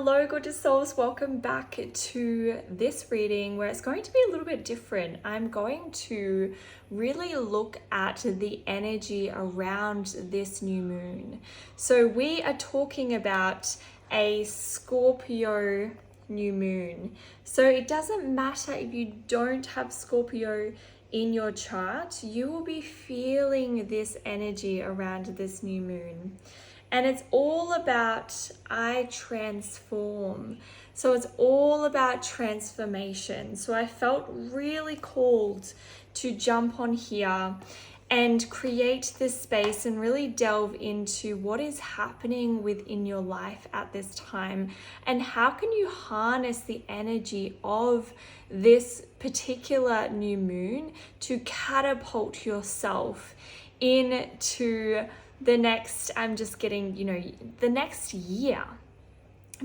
Hello, gorgeous souls. Welcome back to this reading where it's going to be a little bit different. I'm going to really look at the energy around this new moon. So we are talking about a Scorpio new moon. So it doesn't matter if you don't have Scorpio in your chart, you will be feeling this energy around this new moon. And it's all about I transform. So it's all about transformation. So I felt really called to jump on here and create this space and really delve into what is happening within your life at this time and how can you harness the energy of this particular new moon to catapult yourself into the next, the next year.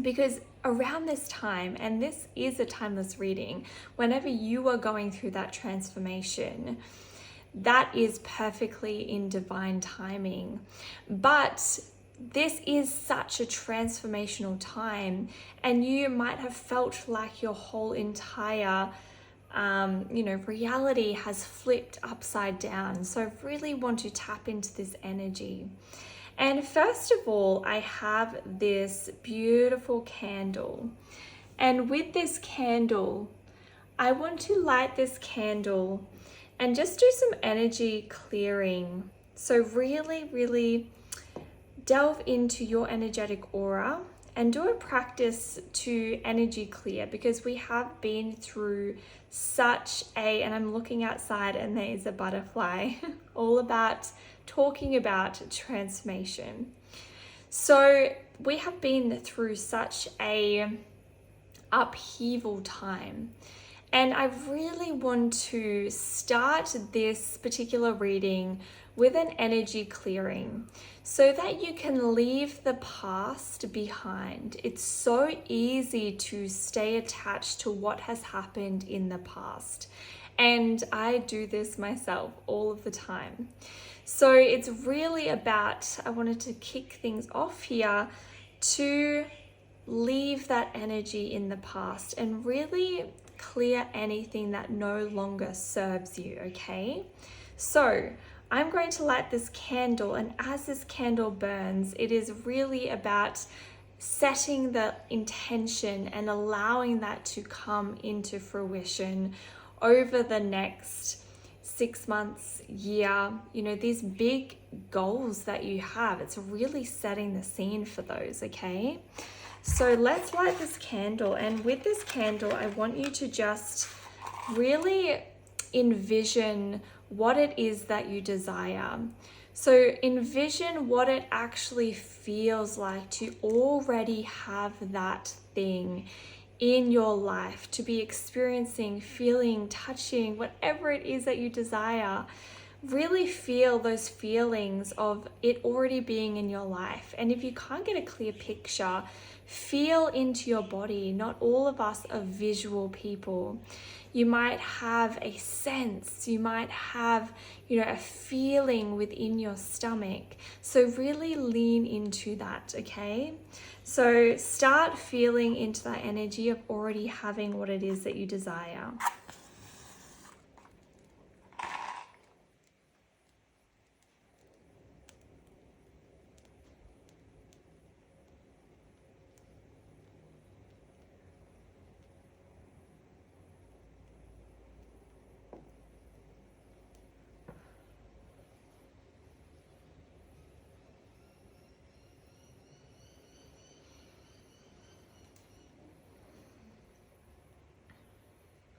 Because around this time, and this is a timeless reading, whenever you are going through that transformation, that is perfectly in divine timing. But this is such a transformational time, and you might have felt like your whole entire reality has flipped upside down. So I really want to tap into this energy. And first of all, I have this beautiful candle. And with this candle, I want to light this candle and just do some energy clearing. So really, really delve into your energetic aura and do a practice to energy clear, because we have been through and I'm looking outside and there is a butterfly, all about talking about transformation. So we have been through such a upheaval time. And I really want to start this particular reading with an energy clearing so that you can leave the past behind. It's so easy to stay attached to what has happened in the past. And I do this myself all of the time. So it's really about, I wanted to kick things off here to leave that energy in the past and really clear anything that no longer serves you, okay? So I'm going to light this candle, and as this candle burns, it is really about setting the intention and allowing that to come into fruition over the next 6 months, year, these big goals that you have. It's really setting the scene for those, okay? So let's light this candle, and with this candle, I want you to just really envision what it is that you desire. So envision what it actually feels like to already have that thing in your life, to be experiencing, feeling, touching, whatever it is that you desire. Really feel those feelings of it already being in your life. And if you can't get a clear picture, feel into your body. Not all of us are visual people. You might have a sense, you might have, a feeling within your stomach. So really lean into that, okay? So start feeling into that energy of already having what it is that you desire.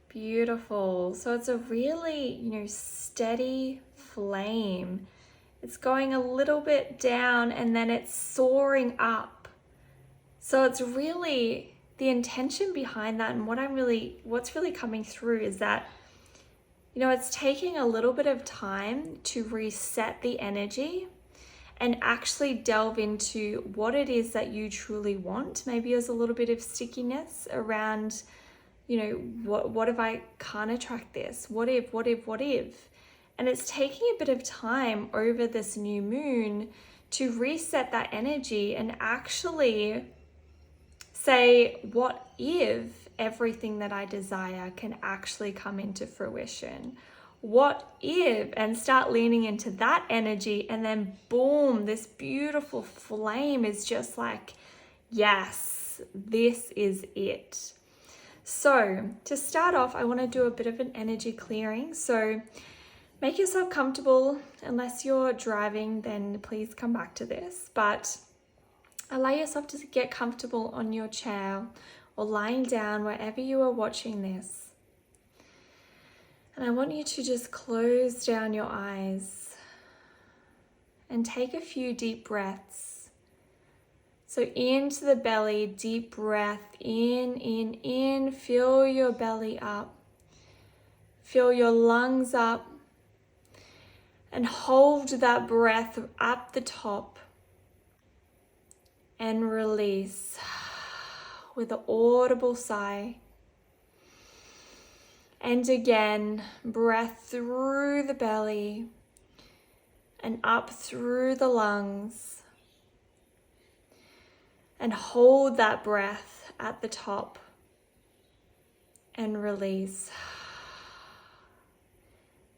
Beautiful. So it's a really, steady flame. It's going a little bit down and then it's soaring up. So it's really the intention behind that, and what's really coming through is that, it's taking a little bit of time to reset the energy and actually delve into what it is that you truly want. Maybe there's a little bit of stickiness around, what if I can't attract this? What if? And it's taking a bit of time over this new moon to reset that energy and actually say, what if everything that I desire can actually come into fruition? What if, and start leaning into that energy, and then boom, this beautiful flame is just like, yes, this is it. So to start off, I want to do a bit of an energy clearing. So make yourself comfortable. Unless you're driving, then please come back to this. But allow yourself to get comfortable on your chair or lying down wherever you are watching this. And I want you to just close down your eyes and take a few deep breaths. So into the belly, deep breath, in, fill your belly up. Fill your lungs up and hold that breath at the top and release with an audible sigh. And again, breath through the belly and up through the lungs. And hold that breath at the top and release.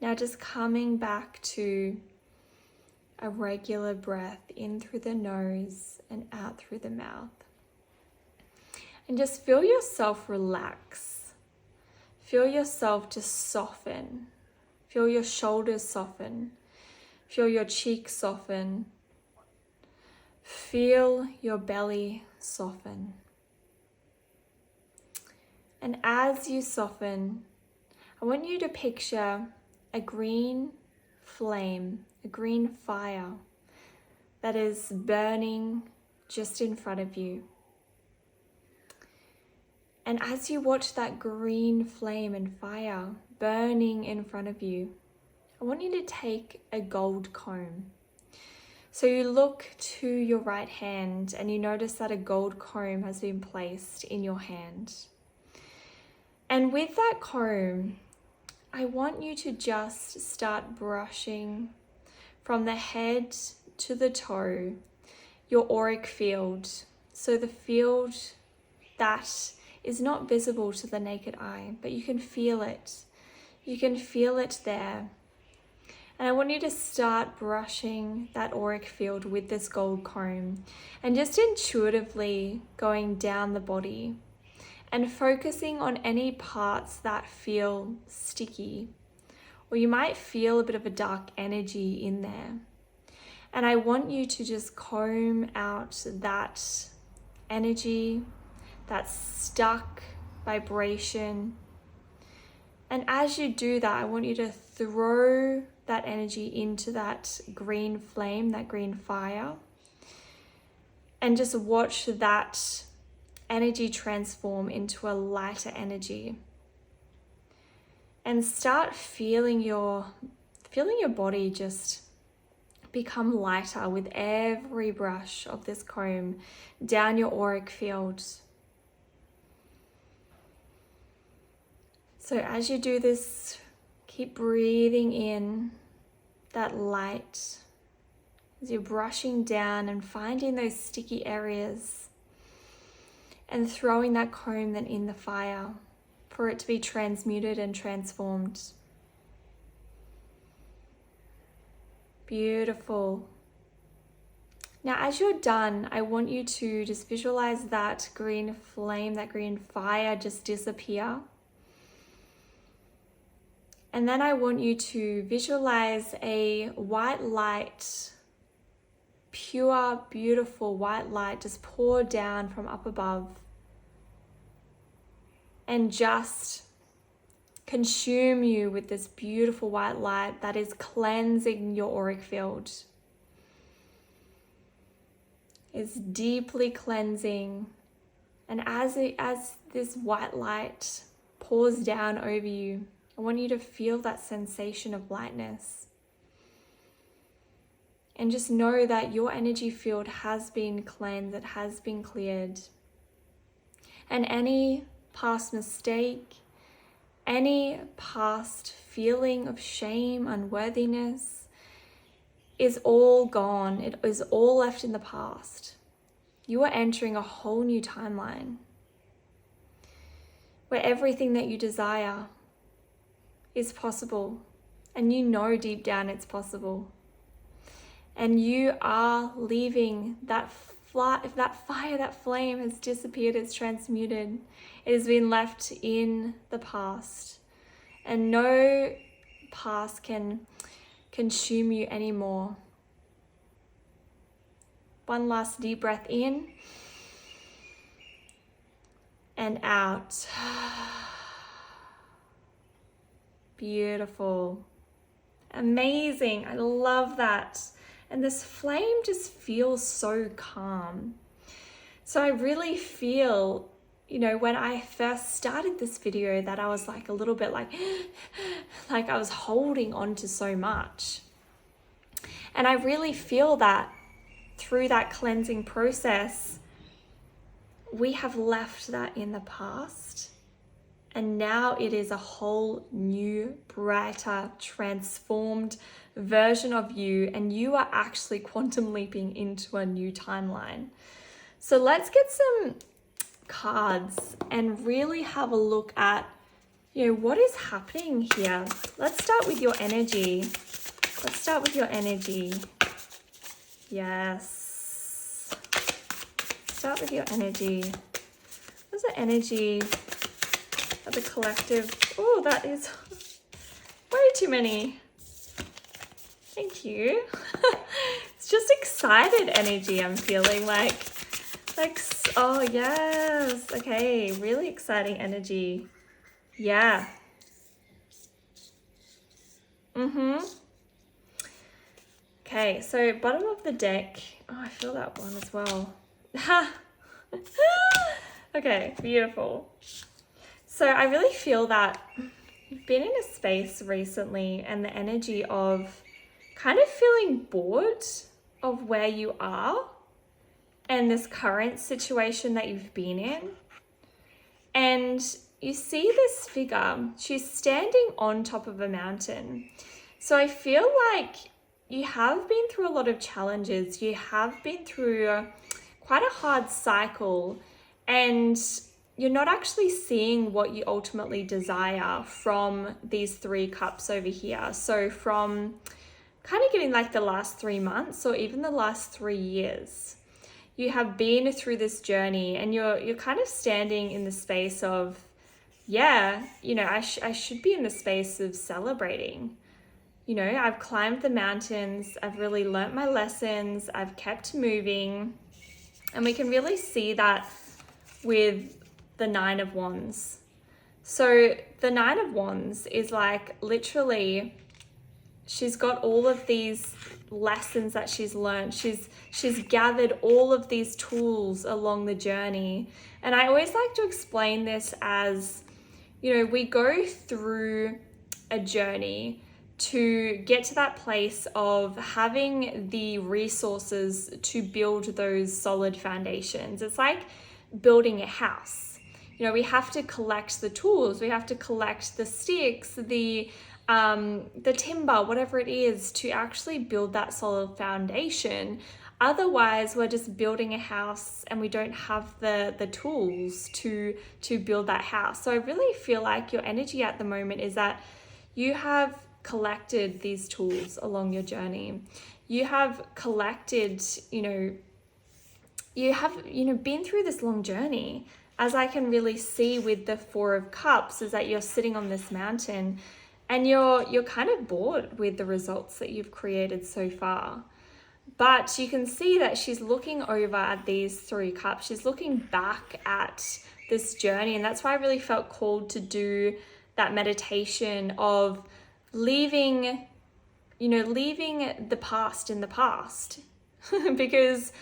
Now just coming back to a regular breath in through the nose and out through the mouth. And just feel yourself relax. Feel yourself just soften. Feel your shoulders soften. Feel your cheeks soften. Feel your belly soften. And as you soften, I want you to picture a green flame, a green fire that is burning just in front of you. And as you watch that green flame and fire burning in front of you, I want you to take a gold comb. So you look to your right hand and you notice that a gold comb has been placed in your hand. And with that comb, I want you to just start brushing from the head to the toe, your auric field. So the field that is not visible to the naked eye, but you can feel it. You can feel it there. And I want you to start brushing that auric field with this gold comb and just intuitively going down the body and focusing on any parts that feel sticky, or you might feel a bit of a dark energy in there. And I want you to just comb out that energy, that stuck vibration. And as you do that, I want you to throw that energy into that green flame, that green fire, and just watch that energy transform into a lighter energy. And start feeling your body just become lighter with every brush of this comb down your auric field. So as you do this, keep breathing in that light as you're brushing down and finding those sticky areas and throwing that comb then in the fire for it to be transmuted and transformed. Beautiful. Now, as you're done, I want you to just visualize that green flame, that green fire just disappear. And then I want you to visualize a white light, pure, beautiful white light just pour down from up above and just consume you with this beautiful white light that is cleansing your auric field. It's deeply cleansing. And as this white light pours down over you, I want you to feel that sensation of lightness. And just know that your energy field has been cleansed, it has been cleared. And any past mistake, any past feeling of shame, unworthiness is all gone. It is all left in the past. You are entering a whole new timeline. where everything that you desire is possible, and you know deep down it's possible. And you are leaving that if that fire, that flame has disappeared, it's transmuted, it has been left in the past, and no past can consume you anymore. One last deep breath in and out. Beautiful. Amazing. I love that. And this flame just feels so calm. So I really feel, when I first started this video, that I was like a little bit like I was holding on to so much. And I really feel that through that cleansing process, we have left that in the past. And now it is a whole new, brighter, transformed version of you, and you are actually quantum leaping into a new timeline. So let's get some cards and really have a look at, what is happening here. Let's start with your energy. Yes. Start with your energy. What's the energy of the collective? Oh, that is way too many. Thank you. It's just excited energy I'm feeling, like, oh yes. Okay, really exciting energy. Yeah. Okay, so bottom of the deck. Oh, I feel that one as well. Okay, beautiful. So I really feel that you've been in a space recently, and the energy of kind of feeling bored of where you are and this current situation that you've been in. And you see this figure, she's standing on top of a mountain. So I feel like you have been through a lot of challenges. You have been through quite a hard cycle, and you're not actually seeing what you ultimately desire from these 3 cups over here. So from kind of getting like the last 3 months or even the last 3 years, you have been through this journey, and you're kind of standing in the space of, I should be in the space of celebrating. I've climbed the mountains, I've really learnt my lessons, I've kept moving, and we can really see that with the 9 of Wands. So the 9 of Wands is like literally, she's got all of these lessons that she's learned. She's gathered all of these tools along the journey. And I always like to explain this as, we go through a journey to get to that place of having the resources to build those solid foundations. It's like building a house. We have to collect the tools, we have to collect the sticks, the timber, whatever it is, to actually build that solid foundation. Otherwise, we're just building a house and we don't have the tools to build that house. So I really feel like your energy at the moment is that you have collected these tools along your journey. You have collected, you have, been through this long journey. As I can really see with the 4 of Cups, is that you're sitting on this mountain and you're kind of bored with the results that you've created so far. But you can see that she's looking over at these 3 cups. She's looking back at this journey. And that's why I really felt called to do that meditation of leaving the past in the past. Because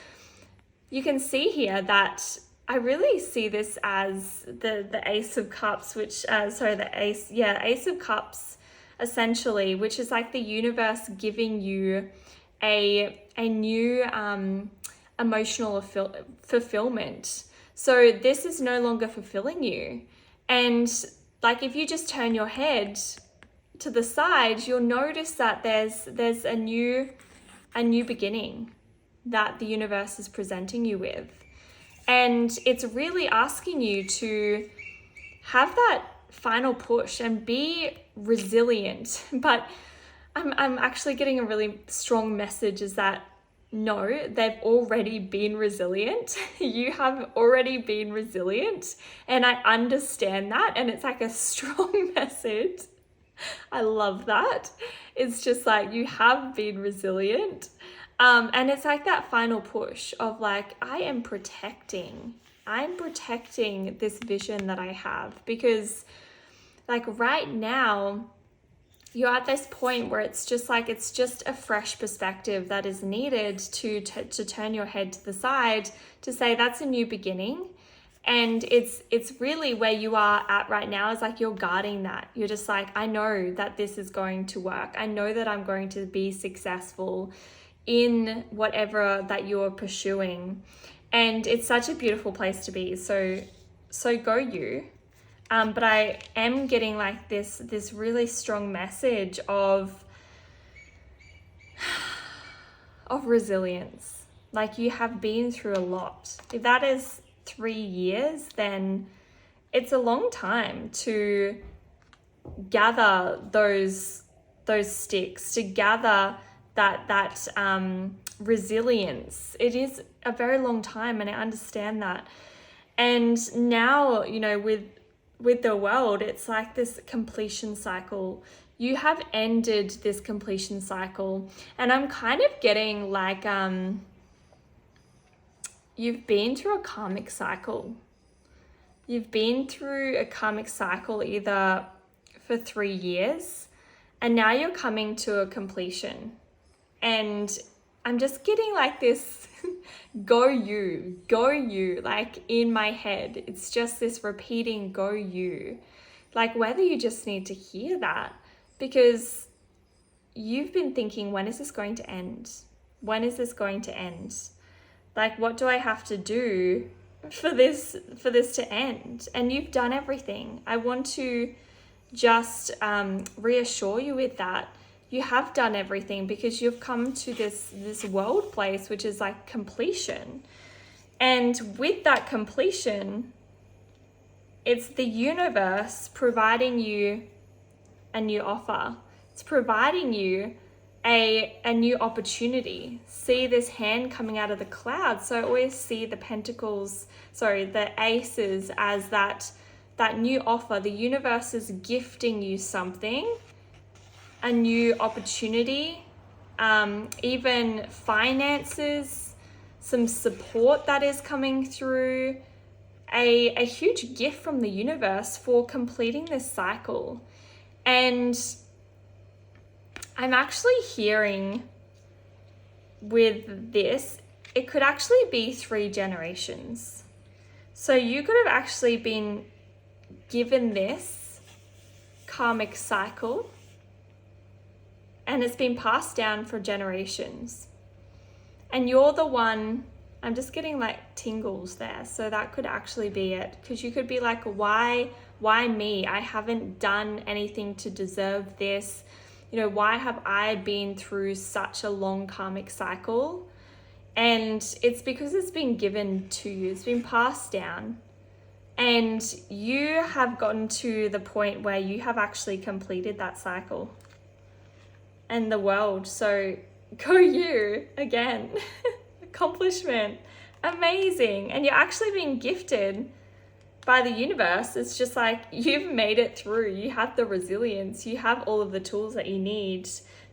you can see here that I really see this as the Ace of Cups, Ace of Cups, essentially, which is like the universe giving you a new emotional fulfillment. So this is no longer fulfilling you. And like if you just turn your head to the side, you'll notice that there's a new beginning that the universe is presenting you with. And it's really asking you to have that final push and be resilient. But I'm actually getting a really strong message is that no, they've already been resilient. You have already been resilient. And I understand that. And it's like a strong message. I love that. It's just like you have been resilient. And it's like that final push of like, I'm protecting this vision that I have, because like right now, you're at this point where it's just a fresh perspective that is needed to turn your head to the side to say that's a new beginning. And it's really where you are at right now is like you're guarding that. You're just like, I know that this is going to work. I know that I'm going to be successful in whatever that you're pursuing. And it's such a beautiful place to be. So go you. But I am getting like this really strong message of resilience. Like you have been through a lot. If that is 3 years, then it's a long time to gather those sticks, to gather that resilience. It is a very long time, and I understand that. And now, you know, with the world, it's like this completion cycle. You have ended this completion cycle, and I'm kind of getting like you've been through a karmic cycle. You've been through a karmic cycle either for 3 years, and now you're coming to a completion. And I'm just getting like this go you, like in my head. It's just this repeating go you. Like whether you just need to hear that, because you've been thinking, when is this going to end? When is this going to end? Like, what do I have to do for this to end? And you've done everything. I want to just reassure you with that. You have done everything, because you've come to this world place, which is like completion. And with that completion, it's the universe providing you a new offer. It's providing you a new opportunity. See this hand coming out of the clouds. So I always see the the aces as that new offer. The universe is gifting you something, a new opportunity, even finances, some support that is coming through, a huge gift from the universe for completing this cycle. And I'm actually hearing with this, it could actually be 3 generations. So you could have actually been given this karmic cycle, and it's been passed down for generations. And you're the one, I'm just getting like tingles there. So that could actually be it. Because you could be like, why me? I haven't done anything to deserve this. You know, why have I been through such a long karmic cycle? And it's because it's been given to you. It's been passed down. And you have gotten to the point where you have actually completed that cycle. And the world. So go you again. Accomplishment. Amazing. And you're actually being gifted by the universe. It's just like you've made it through. You have the resilience. You have all of the tools that you need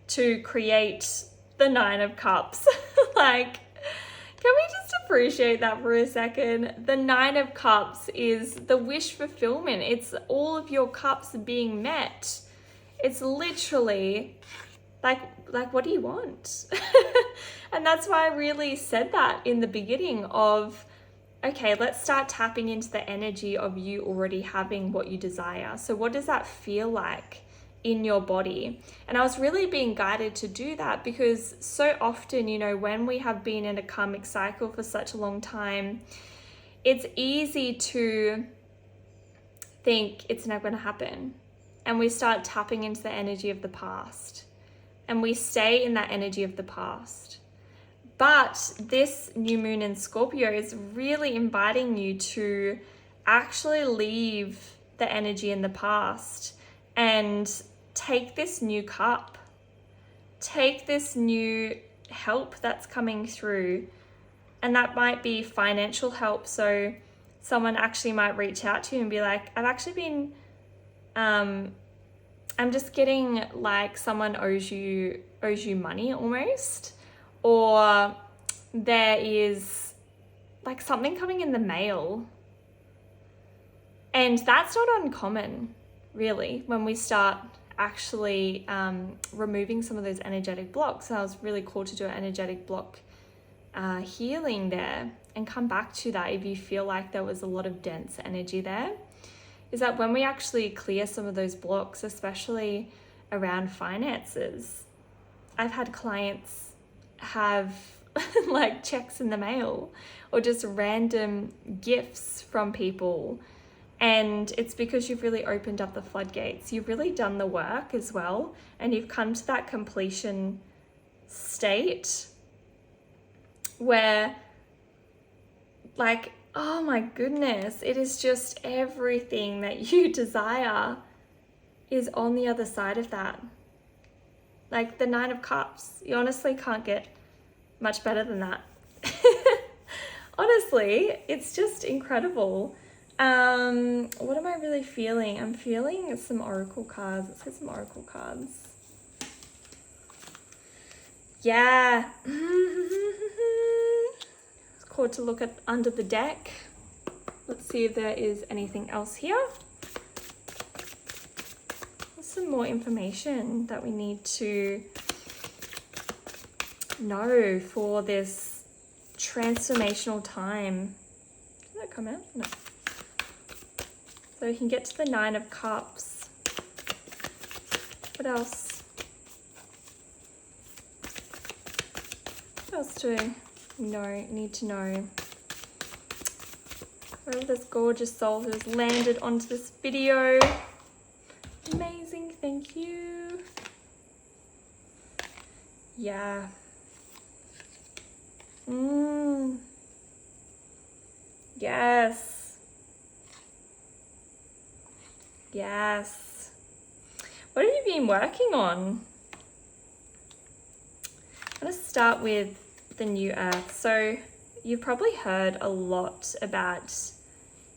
to create the 9 of Cups. Like, can we just appreciate that for a second? The 9 of Cups is the wish fulfillment. It's all of your cups being met. It's literally like what do you want? And that's why I really said that in the beginning of, okay, let's start tapping into the energy of you already having what you desire. So what does that feel like in your body? And I was really being guided to do that, because so often, you know, when we have been in a karmic cycle for such a long time, it's easy to think it's never going to happen. And we start tapping into the energy of the past. And we stay in that energy of the past. But this new moon in Scorpio is really inviting you to actually leave the energy in the past and take this new cup, take this new help that's coming through. And that might be financial help. So someone actually might reach out to you and be like, I've actually been, I'm just getting like someone owes you money almost, or there is like something coming in the mail. And that's not uncommon, really, when we start actually removing some of those energetic blocks. And I was really cool to do an energetic block healing there and come back to that if you feel like there was a lot of dense energy there. Is that when we actually clear some of those blocks, especially around finances, I've had clients have like checks in the mail or just random gifts from people. And it's because you've really opened up the floodgates. You've really done the work as well. And you've come to that completion state where, like, oh my goodness, it is just everything that you desire is on the other side of that. Like the Nine of Cups, you honestly can't get much better than that. Honestly, it's just incredible. What am I really feeling? I'm feeling some oracle cards. Let's get some oracle cards. Yeah. It's cool to look at under the deck. Let's see if there is anything else here. There's some more information that we need to know for this transformational time. Did that come out? No. So we can get to the Nine of Cups. What else? What else do I need to know? Wherever this gorgeous soul who's landed onto this video. Amazing, thank you. Yeah. Yes. Yes. What have you been working on? I'm going to start with the new earth. So you've probably heard a lot about,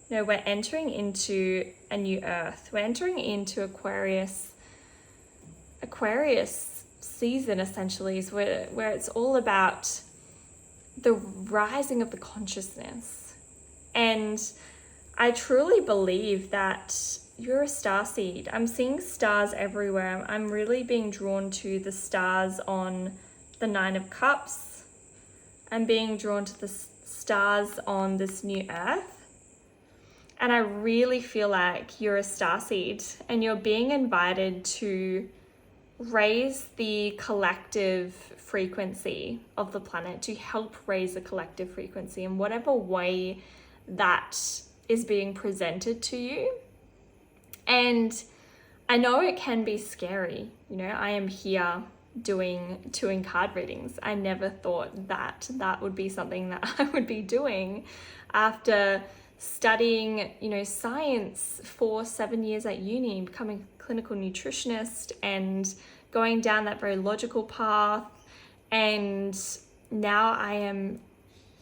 we're entering into a new earth. We're entering into Aquarius season, essentially, is where it's all about the rising of the consciousness. And I truly believe that you're a starseed. I'm seeing stars everywhere. I'm really being drawn to the stars on the Nine of Cups. I'm being drawn to the stars on this new earth. And I really feel like you're a starseed and you're being invited to raise the collective frequency of the planet, to help raise the collective frequency in whatever way that is being presented to you. And I know it can be scary. I am here doing card readings. I never thought that would be something that I would be doing after studying, science for 7 years at uni, becoming a clinical nutritionist and going down that very logical path. And now I am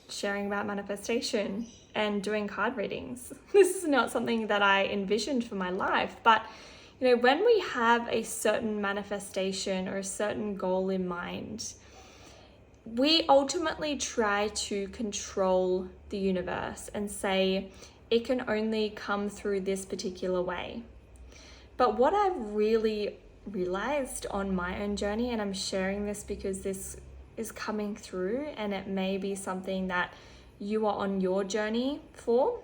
sharing about manifestation and doing card readings. This is not something that I envisioned for my life, but when we have a certain manifestation or a certain goal in mind, we ultimately try to control the universe and say it can only come through this particular way. But what I've really realized on my own journey, and I'm sharing this because this is coming through and it may be something that you are on your journey for.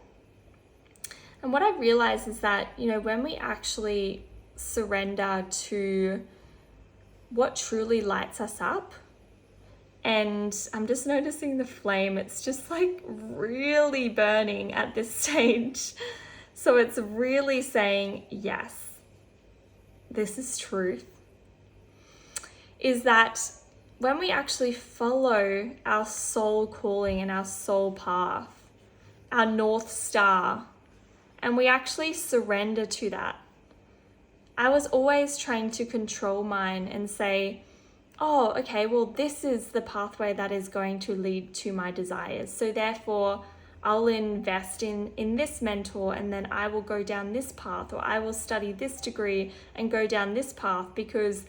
And what I realized is that, when we actually surrender to what truly lights us up, and I'm just noticing the flame, it's just like really burning at this stage. So it's really saying, yes, this is truth. Is that when we actually follow our soul calling and our soul path, our North Star, and we actually surrender to that. I was always trying to control mine and say, oh, okay, well, this is the pathway that is going to lead to my desires. So therefore, I'll invest in this mentor, and then I will go down this path, or I will study this degree and go down this path, because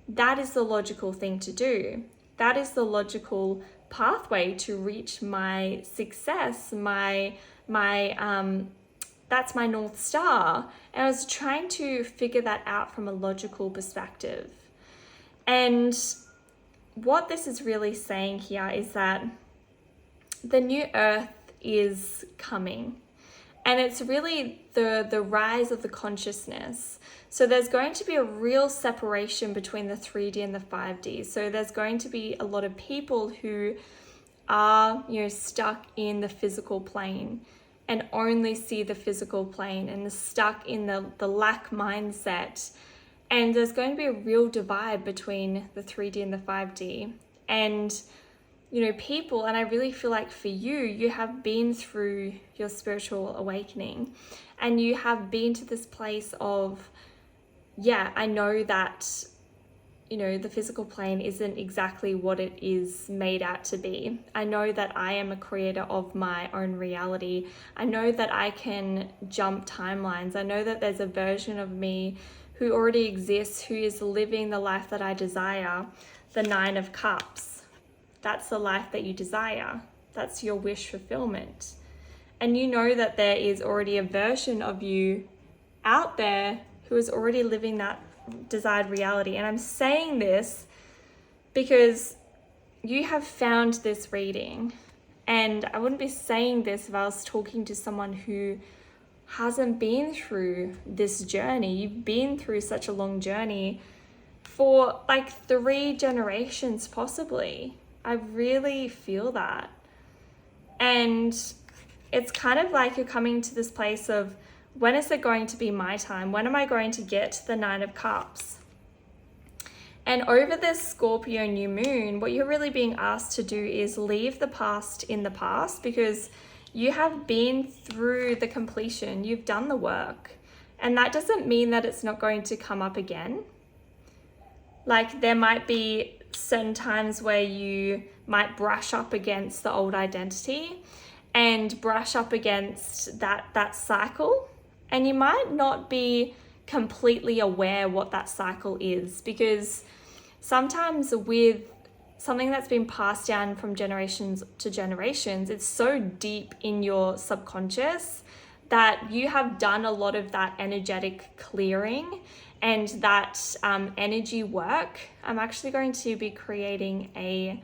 that is the logical thing to do. That is the logical pathway to reach my success, that's my North Star. And I was trying to figure that out from a logical perspective. And what this is really saying here is that the new earth is coming. And it's really the rise of the consciousness. So there's going to be a real separation between the 3D and the 5D. So there's going to be a lot of people who are, stuck in the physical plane and only see the physical plane, and stuck in the lack mindset. And there's going to be a real divide between the 3D and the 5D. And, people, and I really feel like for you have been through your spiritual awakening, and you have been to this place of, I know that, the physical plane isn't exactly what it is made out to be. I know that I am a creator of my own reality. I know that I can jump timelines. I know that there's a version of me who already exists, who is living the life that I desire, the 9 of Cups. That's the life that you desire. That's your wish fulfillment. And you know that there is already a version of you out there who is already living that desired reality. And I'm saying this because you have found this reading, and I wouldn't be saying this if I was talking to someone who hasn't been through this journey. You've been through such a long journey for like 3 generations possibly. I really feel that. And it's kind of like you're coming to this place of, when is it going to be my time? When am I going to get the 9 of Cups? And over this Scorpio new moon, what you're really being asked to do is leave the past in the past, because you have been through the completion. You've done the work. And that doesn't mean that it's not going to come up again. Like, there might be certain times where you might brush up against the old identity and brush up against that cycle. And you might not be completely aware what that cycle is, because sometimes with something that's been passed down from generations to generations, it's so deep in your subconscious that you have done a lot of that energetic clearing and that energy work. I'm actually going to be creating a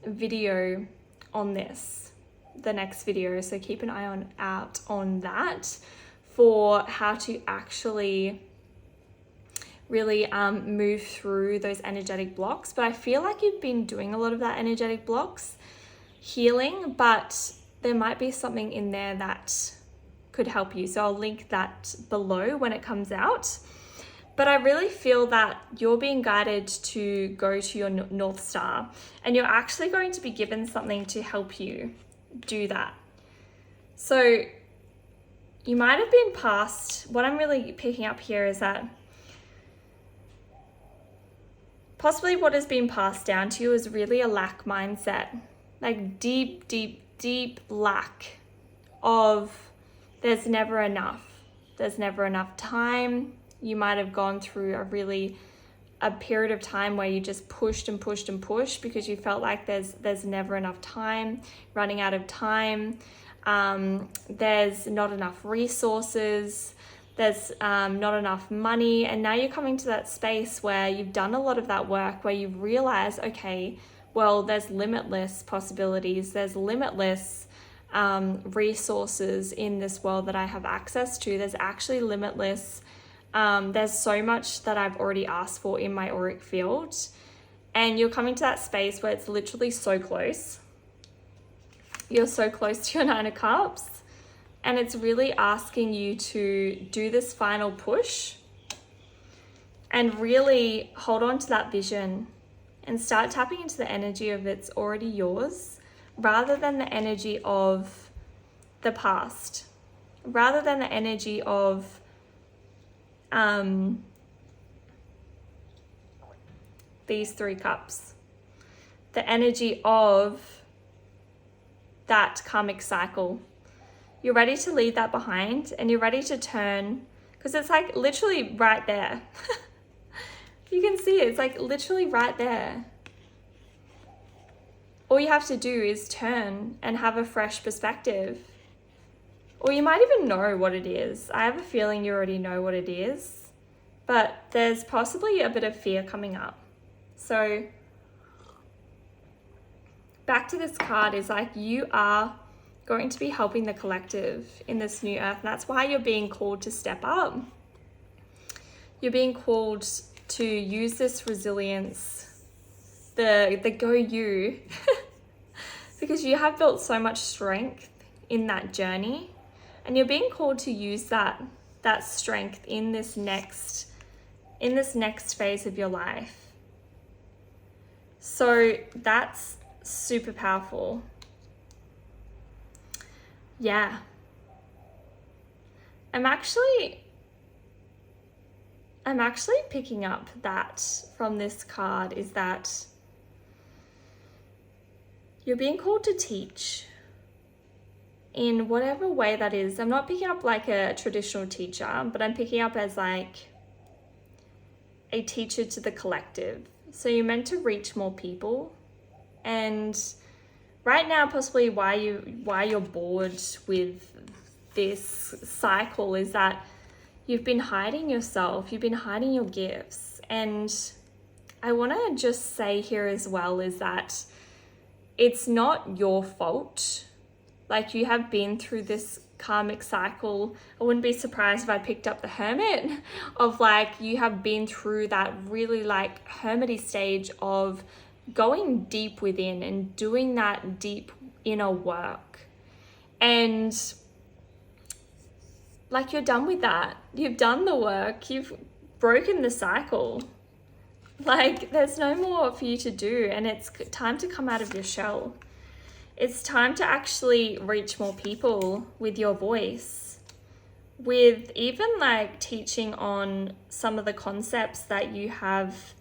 video on this, the next video, so keep an eye out on that, for how to actually really move through those energetic blocks. But I feel like you've been doing a lot of that energetic blocks healing, but there might be something in there that could help you. So I'll link that below when it comes out. But I really feel that you're being guided to go to your North Star, and you're actually going to be given something to help you do that. So you might have been past, what I'm really picking up here is that possibly what has been passed down to you is really a lack mindset, like deep lack of there's never enough. There's never enough time. You might have gone through a period of time where you just pushed and pushed and pushed because you felt like there's never enough time, running out of time. There's not enough resources. There's not enough money. And now you're coming to that space where you've done a lot of that work, where you've realized, okay, well, there's limitless possibilities. There's limitless resources in this world that I have access to. There's actually limitless. There's so much that I've already asked for in my auric field. And you're coming to that space where it's literally so close. You're so close to your 9 of Cups. And it's really asking you to do this final push and really hold on to that vision and start tapping into the energy of it's already yours, rather than the energy of the past, rather than the energy of these 3 cups, the energy of that karmic cycle. You're ready to leave that behind, and you're ready to turn, because it's like literally right there. You can see it, it's like literally right there. All you have to do is turn and have a fresh perspective. Or you might even know what it is. I have a feeling you already know what it is, but there's possibly a bit of fear coming up. So back to this card is like, you are going to be helping the collective in this new earth. And that's why you're being called to step up. You're being called to use this resilience, the go you, because you have built so much strength in that journey, and you're being called to use that strength in this next phase of your life. So that's super powerful. Yeah. I'm actually picking up that from this card is that you're being called to teach in whatever way that is. I'm not picking up like a traditional teacher, but I'm picking up as like a teacher to the collective. So you're meant to reach more people. And right now, possibly why you're bored with this cycle is that you've been hiding yourself, you've been hiding your gifts. And I want to just say here as well is that it's not your fault. Like, you have been through this karmic cycle. I wouldn't be surprised if I picked up the Hermit of like, you have been through that really like hermity stage of going deep within and doing that deep inner work. And like, you're done with that. You've done the work. You've broken the cycle. Like, there's no more for you to do, and it's time to come out of your shell. It's time to actually reach more people with your voice, with even like teaching on some of the concepts that you have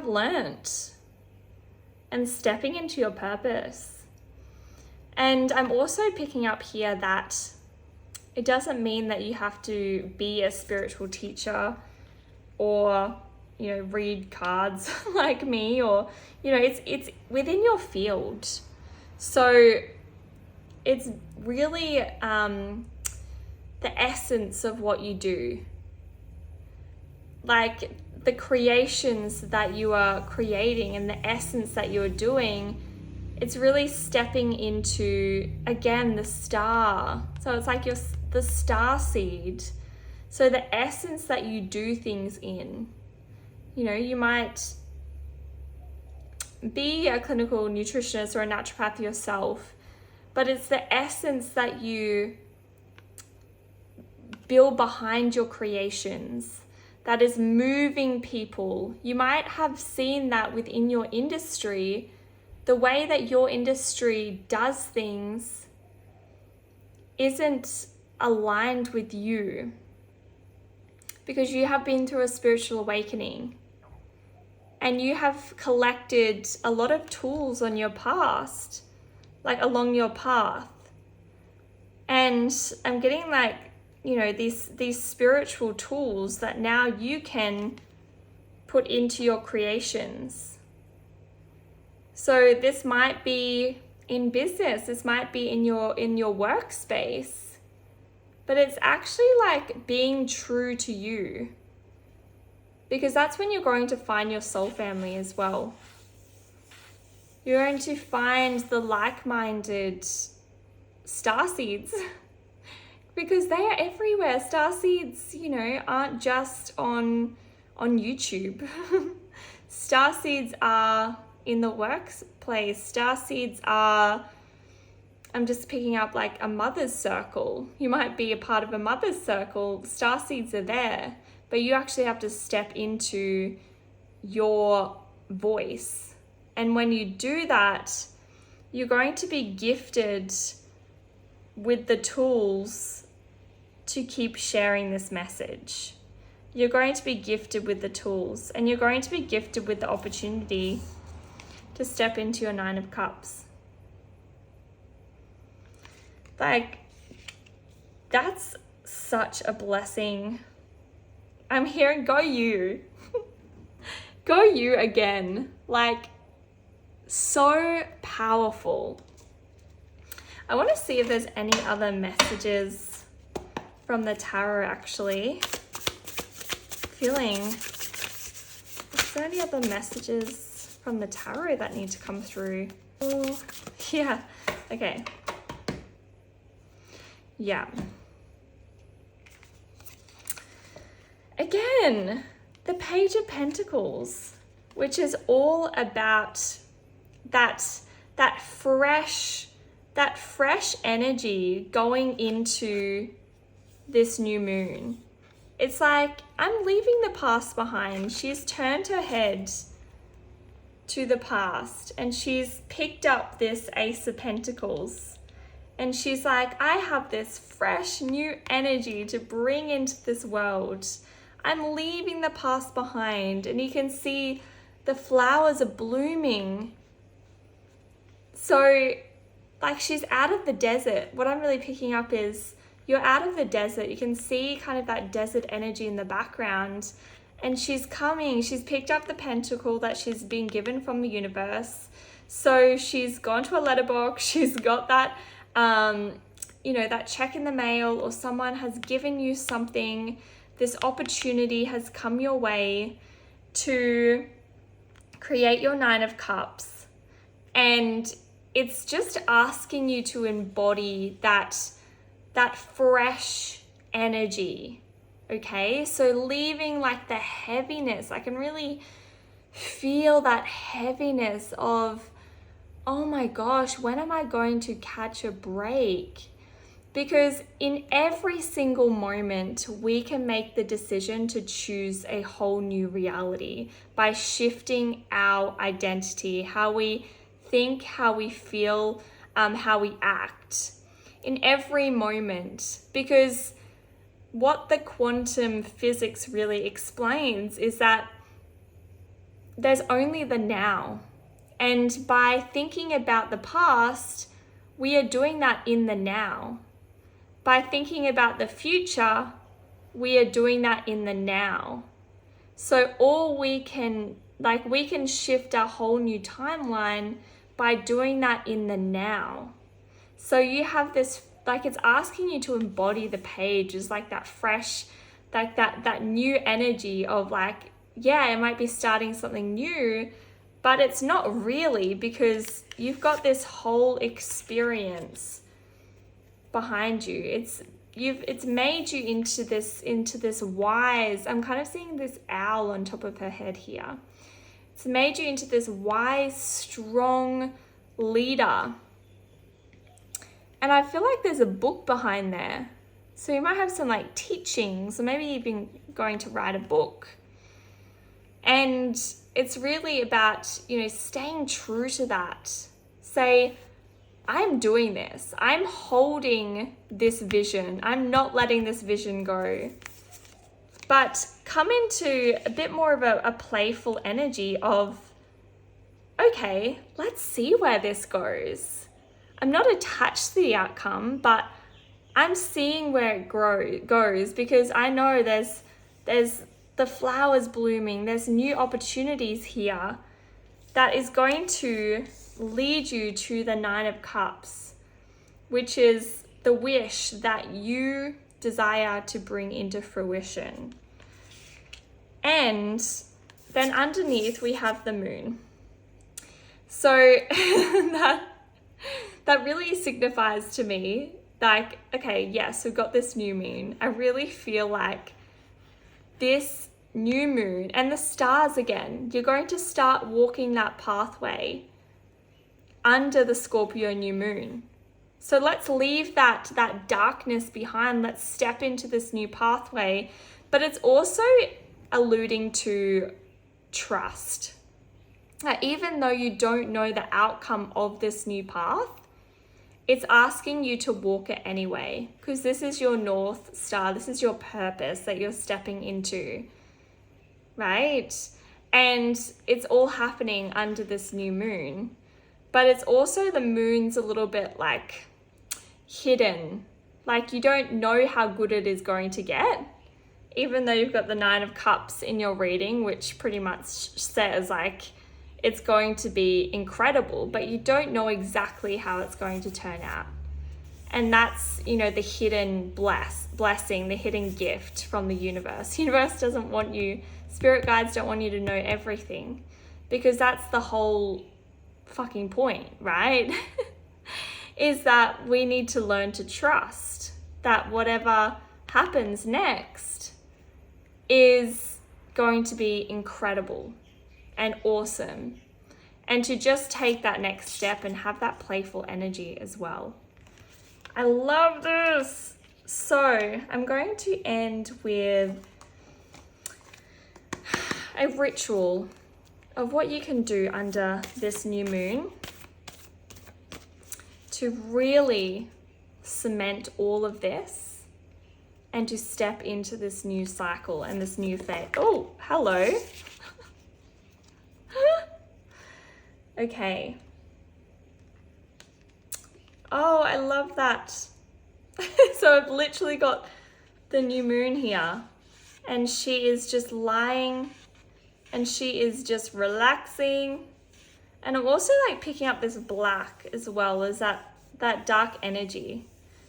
learnt, and stepping into your purpose. And I'm also picking up here that it doesn't mean that you have to be a spiritual teacher or, you know, read cards like me, or, you know, it's within your field. So it's really the essence of what you do. Like, the creations that you are creating and the essence that you're doing, it's really stepping into, again, the star. So it's like the star seed. So the essence that you do things in, you know, you might be a clinical nutritionist or a naturopath yourself, but it's the essence that you build behind your creations that is moving people. You might have seen that within your industry, the way that your industry does things isn't aligned with you, because you have been through a spiritual awakening and you have collected a lot of tools on your past, like along your path. And I'm getting like, you know, these spiritual tools that now you can put into your creations. So this might be in business, this might be in your workspace, but it's actually like being true to you, because that's when you're going to find your soul family as well. You're going to find the like-minded starseeds because they are everywhere. Starseeds, you know, aren't just on YouTube. Starseeds are in the workplace. Starseeds are, I'm just picking up like a mother's circle. You might be a part of a mother's circle. Starseeds are there, but you actually have to step into your voice. And when you do that, you're going to be gifted with the tools to keep sharing this message. You're going to be gifted with the tools, and you're going to be gifted with the opportunity to step into your 9 of Cups. Like, that's such a blessing. I'm hearing, go you. Go you again. Like, so powerful. I want to see if there's any other messages from the tarot, actually. Feeling, is there any other messages from the tarot that need to come through? Oh, yeah. Okay. Yeah. Again, the Page of Pentacles, which is all about that fresh energy going into this new moon. It's like, I'm leaving the past behind. She's turned her head to the past and she's picked up this Ace of Pentacles. And she's like, I have this fresh new energy to bring into this world. I'm leaving the past behind. And you can see the flowers are blooming. So, like, she's out of the desert. What I'm really picking up is you're out of the desert. You can see kind of that desert energy in the background. And she's coming. She's picked up the pentacle that she's been given from the universe. So she's gone to a letterbox. She's got that that check in the mail, or someone has given you something. This opportunity has come your way to create your 9 of Cups. And it's just asking you to embody that fresh energy. Okay, so leaving like the heaviness. I can really feel that heaviness of, oh my gosh, when am I going to catch a break? Because in every single moment, we can make the decision to choose a whole new reality by shifting our identity, how we think, how we feel, how we act in every moment. Because what the quantum physics really explains is that there's only the now. And by thinking about the past, we are doing that in the now. By thinking about the future, we are doing that in the now. So we can shift a whole new timeline by doing that in the now. So you have this, like, it's asking you to embody the page as like that fresh, like that new energy of like, yeah, it might be starting something new, but it's not really, because you've got this whole experience behind you. It's made you into this wise, I'm kind of seeing this owl on top of her head here. It's made you into this wise, strong leader. And I feel like there's a book behind there. So you might have some like teachings, or maybe you've been going to write a book. And it's really about, staying true to that. Say, I'm doing this. I'm holding this vision. I'm not letting this vision go. But come into a bit more of a playful energy of, okay, let's see where this goes. I'm not attached to the outcome, but I'm seeing where it goes, because I know there's the flowers blooming. There's new opportunities here that is going to lead you to the 9 of Cups, which is the wish that you desire to bring into fruition. And then underneath we have the moon. So that really signifies to me, like, okay, yes, we've got this new moon. I really feel like this new moon and the stars again, you're going to start walking that pathway under the Scorpio new moon. So let's leave that darkness behind. Let's step into this new pathway. But it's also alluding to trust. Even though you don't know the outcome of this new path, it's asking you to walk it anyway, because this is your North Star. This is your purpose that you're stepping into, right? And it's all happening under this new moon. But it's also, the moon's a little bit like hidden. Like you don't know how good it is going to get. Even though you've got the 9 of Cups in your reading, which pretty much says like it's going to be incredible, but you don't know exactly how it's going to turn out. And that's, you know, the hidden blessing, the hidden gift from the universe. The universe doesn't want you, spirit guides don't want you to know everything, because that's the whole fucking point, right? Is that we need to learn to trust that whatever happens next is going to be incredible and awesome, and to just take that next step and have that playful energy as well. I love this. So I'm going to end with a ritual of what you can do under this new moon to really cement all of this and to step into this new cycle and this new phase. Oh, hello. Okay. Oh, I love that. So I've literally got the new moon here, and she is just lying and she is just relaxing. And I'm also like picking up this black as well as that dark energy.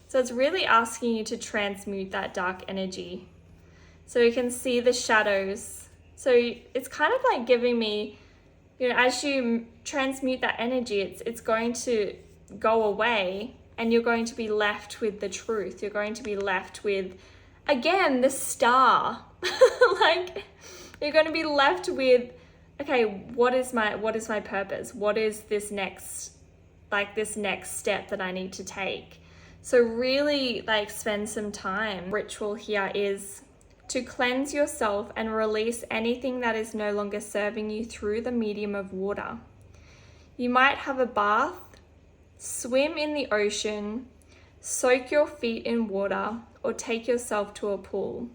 So it's really asking you to transmute that dark energy. So you can see the shadows. So it's kind of like giving me, you know, as you transmute that energy, it's going to go away and you're going to be left with the truth. You're going to be left with, again, the star. Like, you're going to be left with, okay, what is my purpose? What is this next step that I need to take? So really like spend some time. Ritual here is to cleanse yourself and release anything that is no longer serving you through the medium of water. You might have a bath, swim in the ocean, soak your feet in water, or take yourself to a pool.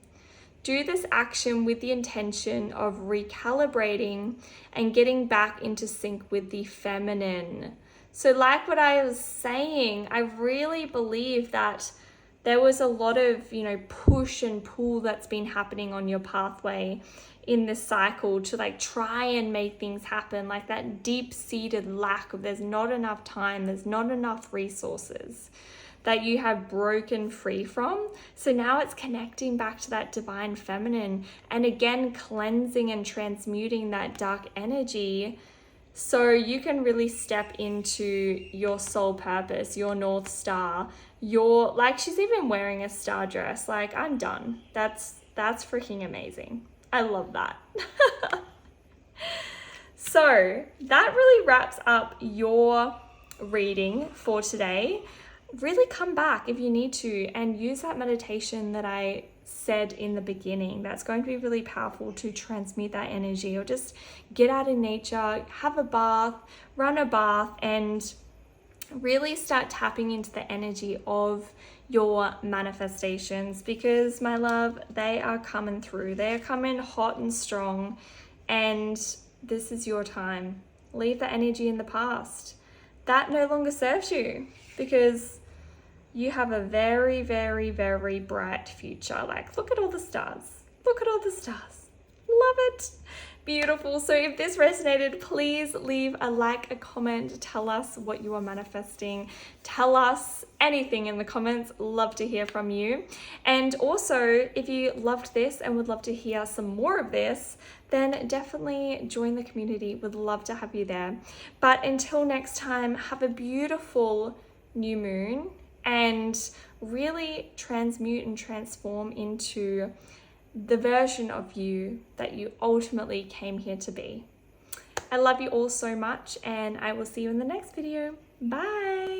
Do this action with the intention of recalibrating and getting back into sync with the feminine. So like what I was saying, I really believe that there was a lot of, you know, push and pull that's been happening on your pathway in this cycle to like try and make things happen, like that deep-seated lack of, there's not enough time, there's not enough resources that you have broken free from. So now it's connecting back to that divine feminine and again cleansing and transmuting that dark energy so you can really step into your soul purpose, your North Star, your, like she's even wearing a star dress. Like, I'm done. That's freaking amazing. I love that. So that really wraps up your reading for today. Really come back if you need to and use that meditation that I said in the beginning. That's going to be really powerful to transmute that energy, or just get out in nature, have a bath, run a bath, and really start tapping into the energy of your manifestations, because my love, they are coming through. They are coming hot and strong, and this is your time. Leave the energy in the past. That no longer serves you, because you have a very, very, very bright future. Like, look at all the stars. Look at all the stars. Love it. Beautiful. So if this resonated, please leave a like, a comment. Tell us what you are manifesting. Tell us anything in the comments. Love to hear from you. And also, if you loved this and would love to hear some more of this, then definitely join the community. Would love to have you there. But until next time, have a beautiful new moon and really transmute and transform into the version of you that you ultimately came here to be. I love you all so much, and I will see you in the next video. Bye.